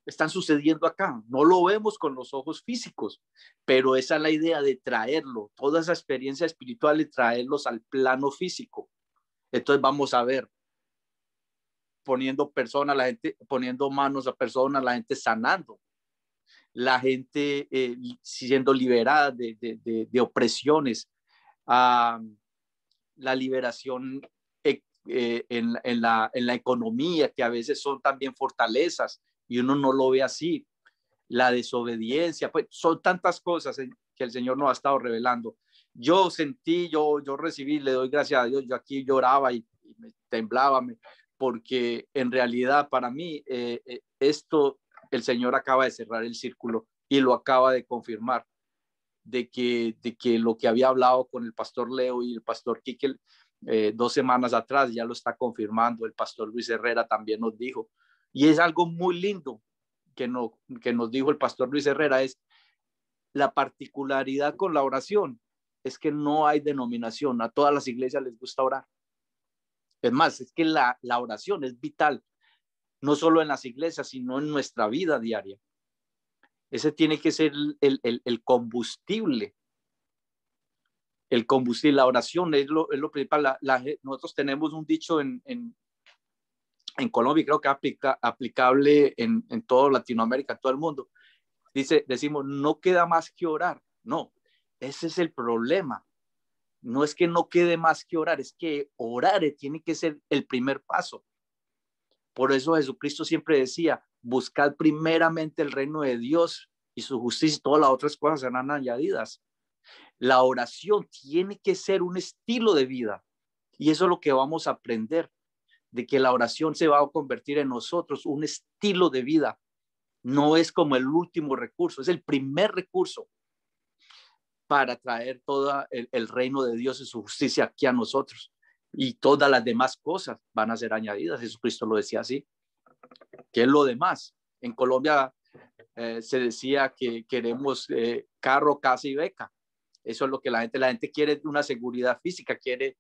están sucediendo acá. No lo vemos con los ojos físicos, pero esa es la idea, de traerlo, toda esa experiencia espiritual, y traerlos al plano físico. Entonces vamos a ver, poniendo personas, la gente poniendo manos a personas, la gente sanando, la gente siendo liberada de opresiones, la liberación en la economía, que a veces son también fortalezas y uno no lo ve así, la desobediencia, pues son tantas cosas que el Señor nos ha estado revelando. Yo sentí, yo recibí, le doy gracias a Dios, yo aquí lloraba y me temblaba, porque en realidad para mí esto, el Señor acaba de cerrar el círculo y lo acaba de confirmar, de que lo que había hablado con el pastor Leo y el pastor Quique 2 semanas atrás, ya lo está confirmando. El pastor Luis Herrera también nos dijo, y es algo muy lindo que nos dijo el pastor Luis Herrera, es la particularidad con la oración, es que no hay denominación, a todas las iglesias les gusta orar. Es más, es que la oración es vital. no solo en las iglesias, sino en nuestra vida diaria. Ese tiene que ser el combustible. El combustible, la oración es lo principal. Nosotros tenemos un dicho en Colombia, creo que aplicable en toda Latinoamérica, en todo el mundo. Decimos, no queda más que orar. No, ese es el problema. No es que no quede más que orar, es que orar tiene que ser el primer paso. Por eso Jesucristo siempre decía, buscad primeramente el reino de Dios y su justicia, y todas las otras cosas serán añadidas. La oración tiene que ser un estilo de vida, y eso es lo que vamos a aprender, de que la oración se va a convertir en nosotros un estilo de vida. No es como el último recurso, es el primer recurso para traer todo el reino de Dios y su justicia aquí a nosotros. Y todas las demás cosas van a ser añadidas. Jesucristo lo decía así. ¿Qué es lo demás? En Colombia se decía que queremos carro, casa y beca. Eso es lo que la gente quiere, una seguridad física, quiere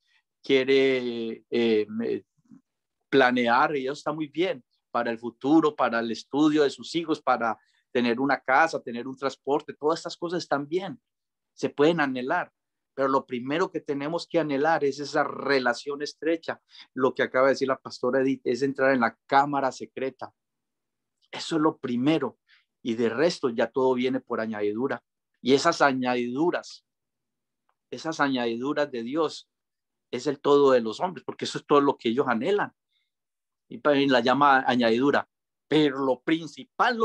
planear, y eso está muy bien para el futuro, para el estudio de sus hijos, para tener una casa, tener un transporte. Todas estas cosas están bien, se pueden anhelar, pero lo primero que tenemos que anhelar es esa relación estrecha. Lo que acaba de decir la pastora Edith es entrar en la cámara secreta. Eso es lo primero, y de resto ya todo viene por añadidura. Y esas añadiduras de Dios es el todo de los hombres, porque eso es todo lo que ellos anhelan, y la llama añadidura. Pero lo principal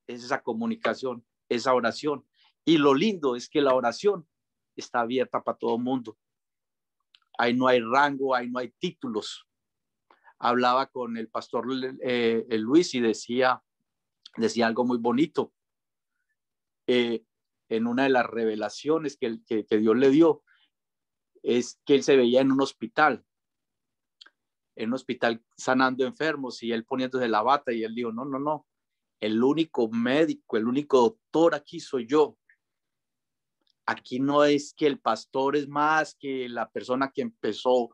es esa comunicación, esa oración. Y lo lindo es que la oración está abierta para todo el mundo. Ahí no hay rango, ahí no hay títulos. Hablaba con el pastor Luis, y decía algo muy bonito. En una de las revelaciones que Dios le dio, es que él se veía en un hospital sanando enfermos, y él poniéndose la bata, y él dijo, no, el único médico, el único doctor aquí soy yo. Aquí no es que el pastor es más que la persona que empezó,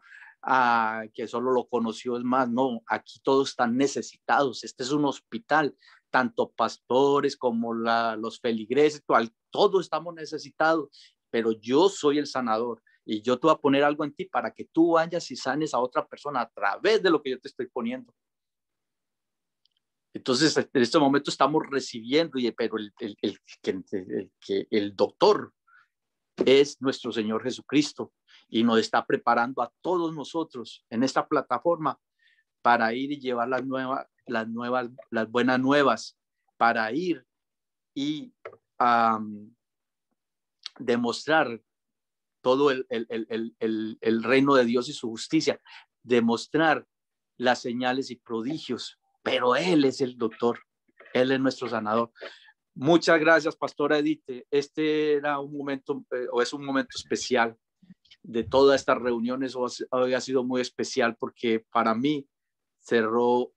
que solo lo conoció es más. No, aquí todos están necesitados. Este es un hospital, tanto pastores como los feligreses, todos estamos necesitados, pero yo soy el sanador, y yo te voy a poner algo en ti para que tú vayas y sanes a otra persona a través de lo que yo te estoy poniendo. Entonces, en este momento estamos recibiendo, pero el doctor es nuestro Señor Jesucristo, y nos está preparando a todos nosotros en esta plataforma para ir y llevar las buenas nuevas, para ir y demostrar todo el reino de Dios y su justicia, demostrar las señales y prodigios, pero Él es el doctor, Él es nuestro sanador. Muchas gracias, pastora Edith. Este era un momento, o es un momento especial de todas estas reuniones. Hoy ha sido muy especial, porque para mí cerró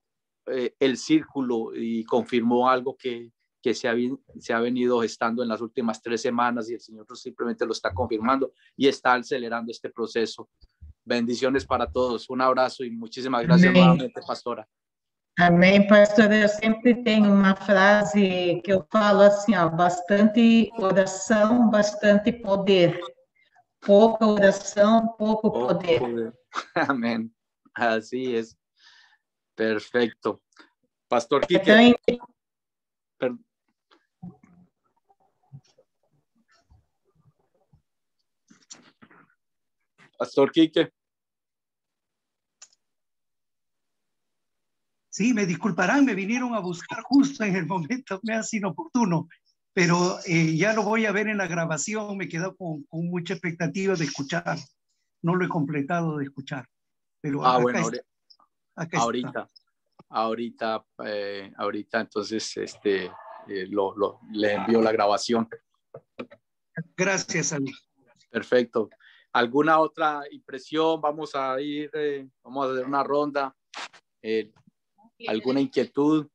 el círculo y confirmó algo que se ha venido gestando en las últimas 3 semanas, y el Señor simplemente lo está confirmando y está acelerando este proceso. Bendiciones para todos. Un abrazo y muchísimas gracias nuevamente, pastora. Amém, pastora. Eu sempre tenho uma frase que eu falo assim, ó, bastante oração, bastante poder. Pouca oração, pouco poder. Amén. Así es. Perfecto. Pastor Quique. Pastor Quique. Sí, me disculparán, me vinieron a buscar justo en el momento más inoportuno, pero ya lo voy a ver en la grabación. Me quedo con mucha expectativa de escuchar. No lo he completado de escuchar, pero acá bueno, está. ahorita entonces le envío la grabación. Gracias, amigo. Perfecto. ¿Alguna otra impresión? Vamos a hacer una ronda. ¿Alguna inquietud?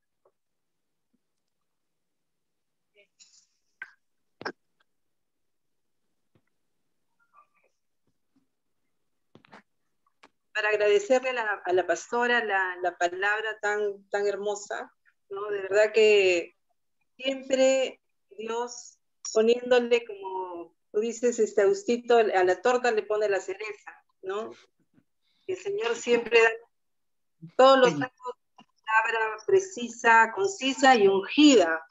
para agradecerle a la pastora la palabra tan hermosa, ¿no? De verdad que siempre Dios poniéndole, como tú dices, Austito, a la torta le pone la cereza, ¿no? Y el Señor siempre da todos los actos de palabra precisa, concisa y ungida,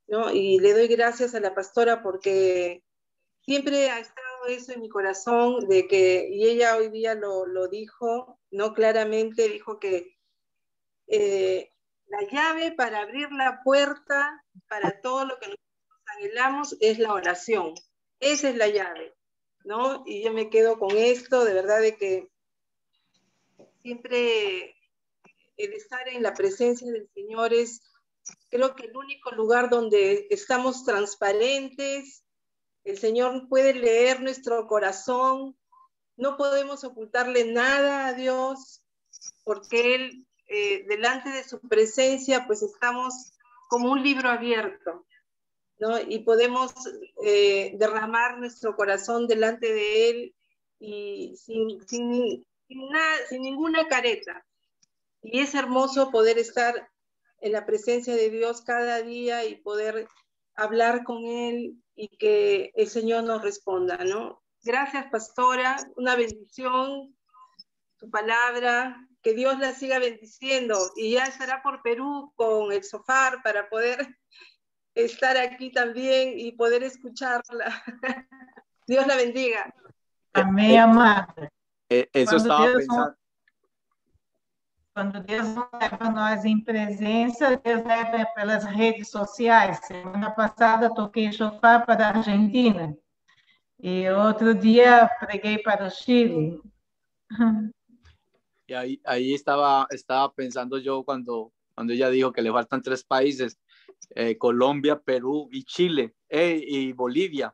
¿no? Y le doy gracias a la pastora porque siempre ha estado eso en mi corazón, y ella hoy día lo dijo, ¿no? Claramente dijo que la llave para abrir la puerta para todo lo que nosotros anhelamos es la oración. Esa es la llave, ¿no? Y yo me quedo con esto, de verdad, de que siempre el estar en la presencia del Señor es, creo que el único lugar donde estamos transparentes. El Señor puede leer nuestro corazón, no podemos ocultarle nada a Dios, porque Él, delante de su presencia, pues estamos como un libro abierto, ¿no? Y podemos derramar nuestro corazón delante de Él y sin ninguna careta. Y es hermoso poder estar en la presencia de Dios cada día y poder hablar con Él y que el Señor nos responda, ¿no? Gracias, pastora, una bendición, tu palabra, que Dios la siga bendiciendo y ya estará por Perú con el Sofar para poder estar aquí también y poder escucharla. Dios la bendiga. Amém, amada. Eso Quando estaba Deus, pensando. quando Deus não leva nós em presença, Deus leva pelas redes sociais. Semana passada toquei chofar para a Argentina e outro dia preguei para o Chile. Y ahí estaba pensando yo cuando ella dijo que le faltan 3 países, Colombia, Perú y Chile, y Bolivia.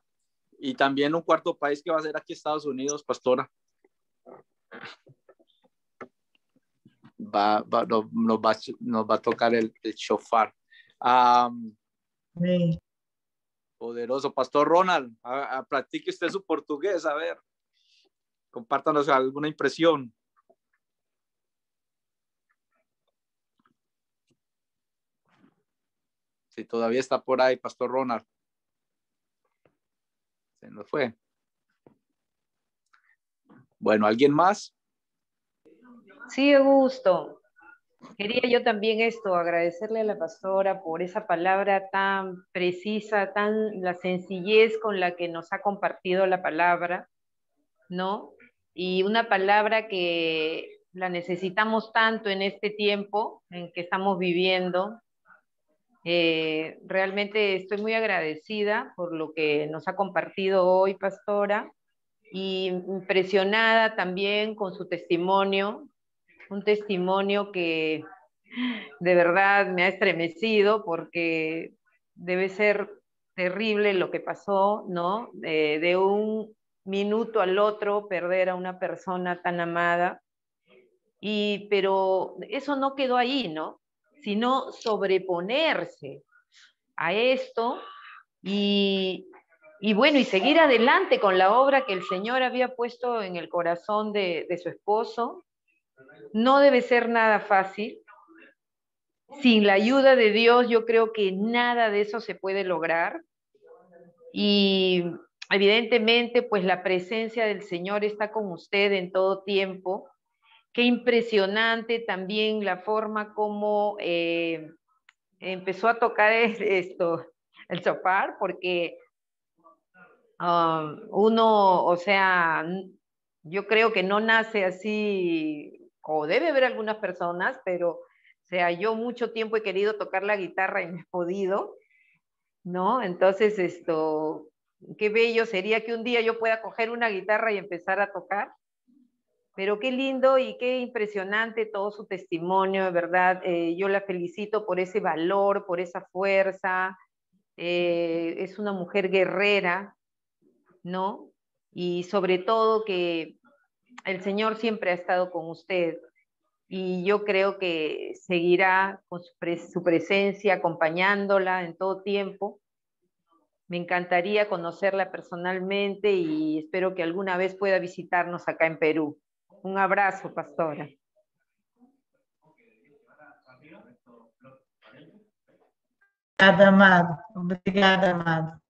Y también un 4º país que va a ser aquí Estados Unidos, pastora. Nos va a tocar el shofar. Poderoso. Pastor Ronald, practique usted su portugués, a ver. Compártanos alguna impresión. Si todavía está por ahí, Pastor Ronald. Se nos fue. Bueno, ¿alguien más? Sí, Augusto. Quería yo también agradecerle a la pastora por esa palabra tan precisa, la sencillez con la que nos ha compartido la palabra, ¿no? Y una palabra que la necesitamos tanto en este tiempo en que estamos viviendo. Realmente estoy muy agradecida por lo que nos ha compartido hoy, pastora, y impresionada también con su testimonio, un testimonio que de verdad me ha estremecido porque debe ser terrible lo que pasó, ¿no? De un minuto al otro perder a una persona tan amada, pero eso no quedó ahí, ¿no? Sino sobreponerse a esto y bueno, y seguir adelante con la obra que el Señor había puesto en el corazón de su esposo. No debe ser nada fácil. Sin la ayuda de Dios, yo creo que nada de eso se puede lograr. Y evidentemente, pues la presencia del Señor está con usted en todo tiempo. Qué impresionante también la forma como empezó a tocar el shofar, porque uno, o sea, yo creo que no nace así, o debe haber algunas personas, pero, o sea, yo mucho tiempo he querido tocar la guitarra y no he podido, ¿no? Entonces, qué bello sería que un día yo pueda coger una guitarra y empezar a tocar. Pero qué lindo y qué impresionante todo su testimonio, de verdad. Yo la felicito por ese valor, por esa fuerza. Es una mujer guerrera, ¿no? Y sobre todo que el Señor siempre ha estado con usted. Y yo creo que seguirá con su presencia, acompañándola en todo tiempo. Me encantaría conocerla personalmente y espero que alguna vez pueda visitarnos acá en Perú. Un abrazo, pastora. Obrigada, amado. Obrigada, amado.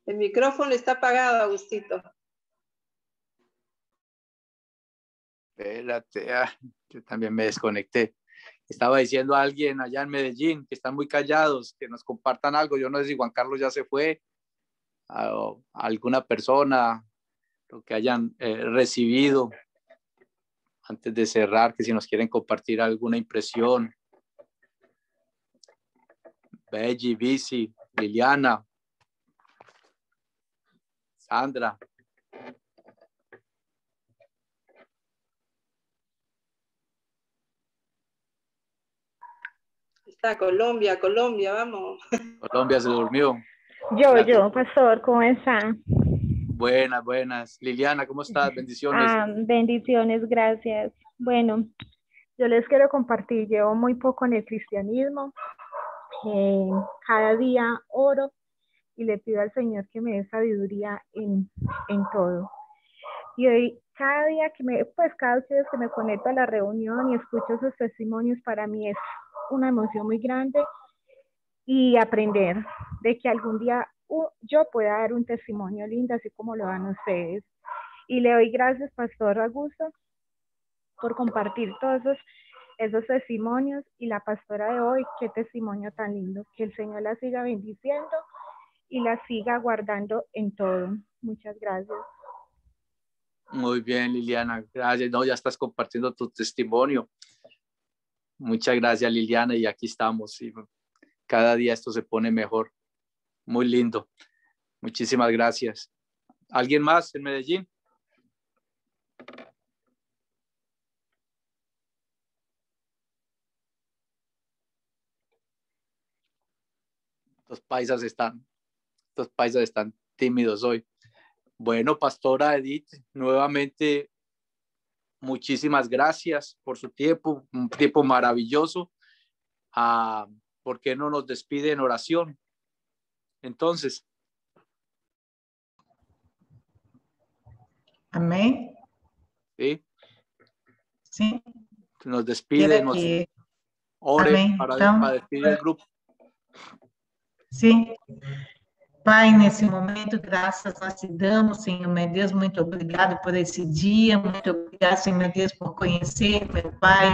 El micrófono está apagado, Agustito. Espérate, yo también me desconecté. Estaba diciendo a alguien allá en Medellín que están muy callados, que nos compartan algo. Yo no sé si Juan Carlos ya se fue, a alguna persona, lo que hayan recibido antes de cerrar, que si nos quieren compartir alguna impresión. Belgi, Bici, Liliana, Sandra. Está Colombia, vamos. Colombia se durmió. Yo, pastor, ¿cómo está? Buenas, buenas. Liliana, ¿cómo estás? Bendiciones. Bendiciones, gracias. Bueno, yo les quiero compartir, llevo muy poco en el cristianismo. Cada día oro y le pido al Señor que me dé sabiduría en todo. Y hoy, cada día cada vez que me conecto a la reunión y escucho sus testimonios, para mí es una emoción muy grande y aprender de que algún día yo pueda dar un testimonio lindo, así como lo dan ustedes. Y le doy gracias, Pastor Augusto, por compartir todos esos testimonios, y la pastora de hoy, qué testimonio tan lindo. Que el Señor la siga bendiciendo y la siga guardando en todo. Muchas gracias. Muy bien, Liliana, gracias. No, ya estás compartiendo tu testimonio. Muchas gracias, Liliana, y aquí estamos. Y cada día esto se pone mejor. Muy lindo. Muchísimas gracias. ¿Alguien más en Medellín? Los paisas están tímidos hoy. Bueno, Pastora Edith, nuevamente muchísimas gracias por su tiempo, un tiempo maravilloso. ¿Por qué no nos despide en oración? Entonces. Amém? Sí. Sim. Nos despide, nos ore para despedir el grupo. Sim. Pai, nesse momento, graças nós te damos, Senhor, meu Deus, muito obrigado por esse dia, muito obrigado, Senhor, meu Deus, por conhecer, meu Pai,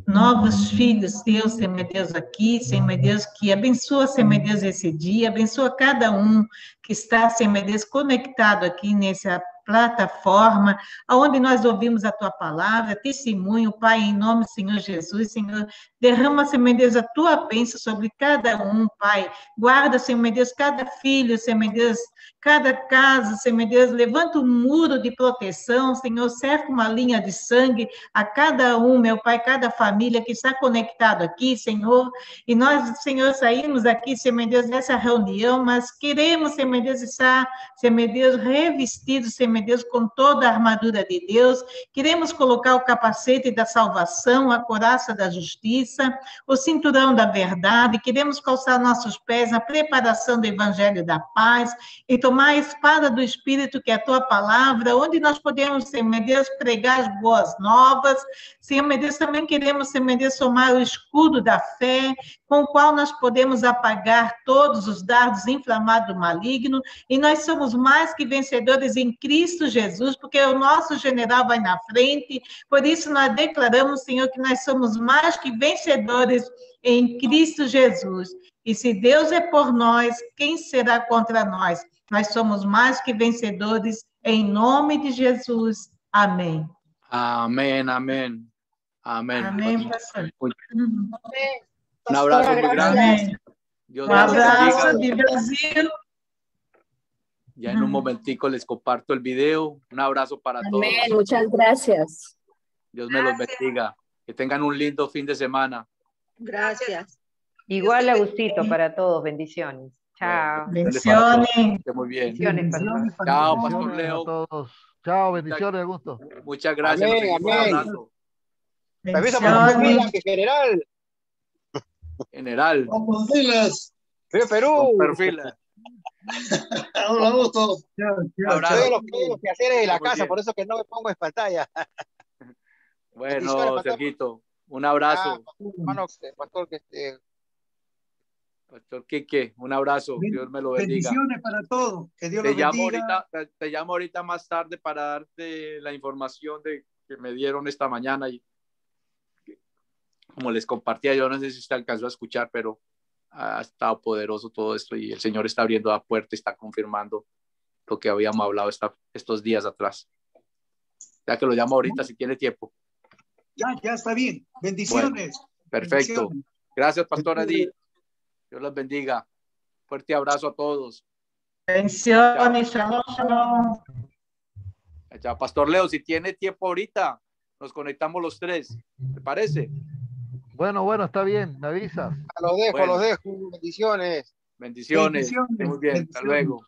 novos filhos teus, Senhor, meu Deus, aqui, Senhor, meu Deus, que abençoa, Senhor, meu Deus, esse dia, abençoa cada um que está, Senhor, meu Deus, conectado aqui nessa plataforma, onde nós ouvimos a Tua palavra, testemunho, Pai, em nome do Senhor Jesus, Senhor, derrama, Senhor, meu Deus, a Tua bênção sobre cada um, Pai, guarda, Senhor, meu Deus, cada filho, Senhor, meu Deus, cada casa, Senhor, meu Deus, levanta um muro de proteção, Senhor, cerca uma linha de sangue a cada um, meu Pai, cada família que está conectado aqui, Senhor, e nós, Senhor, saímos aqui, Senhor, meu Deus, dessa reunião, mas queremos, Senhor, meu Deus, estar, Senhor, meu Deus, revestidos, Senhor, meu Deus, com toda a armadura de Deus, queremos colocar o capacete da salvação, a couraça da justiça, o cinturão da verdade, queremos calçar nossos pés na preparação do evangelho da paz e tomar a espada do Espírito, que é a tua palavra, onde nós podemos, Senhor, meu Deus, pregar as boas novas, Senhor, meu Deus, também queremos, Senhor, meu Deus, tomar o escudo da fé, com o qual nós podemos apagar todos os dardos inflamados do maligno, e nós somos mais que vencedores em Cristo Jesus, porque o nosso general vai na frente, por isso nós declaramos, Senhor, que nós somos mais que vencedores em Cristo Jesus. E se Deus é por nós, quem será contra nós? Nós somos mais que vencedores em nome de Jesus. Amém. Amém, amém. Amém. Amém, pastor. Un abrazo muy grande. Amén. Dios Un abrazo de Brasil. Ya en un momentico les comparto el video. Un abrazo para todos. Amén, muchas gracias. Dios me los bendiga. Que tengan un lindo fin de semana. Gracias. Igual, Agustito, para todos. Bendiciones. Chao. Bendiciones. Muy bien. Bendiciones, pastor. Chao, Pastor Leo. A todos. Chao, bendiciones, Augusto. Muchas gracias. Amén, Nos seguimos amén. hablando. Me avisa por la Bendiciones. que general. General. Vamos, diles. Vive Perú. Con perfil. Hablamos todos. Un abrazo. Soy de los quehaceres de la Estamos casa, bien. por eso que no me pongo en pantalla. Bendiciones, Bueno, pastor. Sergito, un abrazo. Hermano, pastor, Pastor Quique, un abrazo. Dios me lo bendiga. Bendiciones para todos. Que Dios Te los llamo bendiga. ahorita, te llamo ahorita más tarde para darte la información que me dieron esta mañana y como les compartía, yo no sé si usted alcanzó a escuchar, pero ha estado poderoso todo esto y el Señor está abriendo la puerta y está confirmando lo que habíamos hablado estos días atrás. Ya que lo llamo ahorita si tiene tiempo. Ya está bien. Bendiciones. Bueno, perfecto. Bendiciones. Gracias, Pastor Edith. Dios los bendiga. Fuerte abrazo a todos. Bendiciones, shalom, shalom. Chao, Pastor Leo, si tiene tiempo ahorita, nos conectamos los tres. ¿Te parece? Bueno, está bien, me avisas. los dejo, Bueno. los dejo. Bendiciones. Bendiciones. Bendiciones. Muy bien, hasta luego.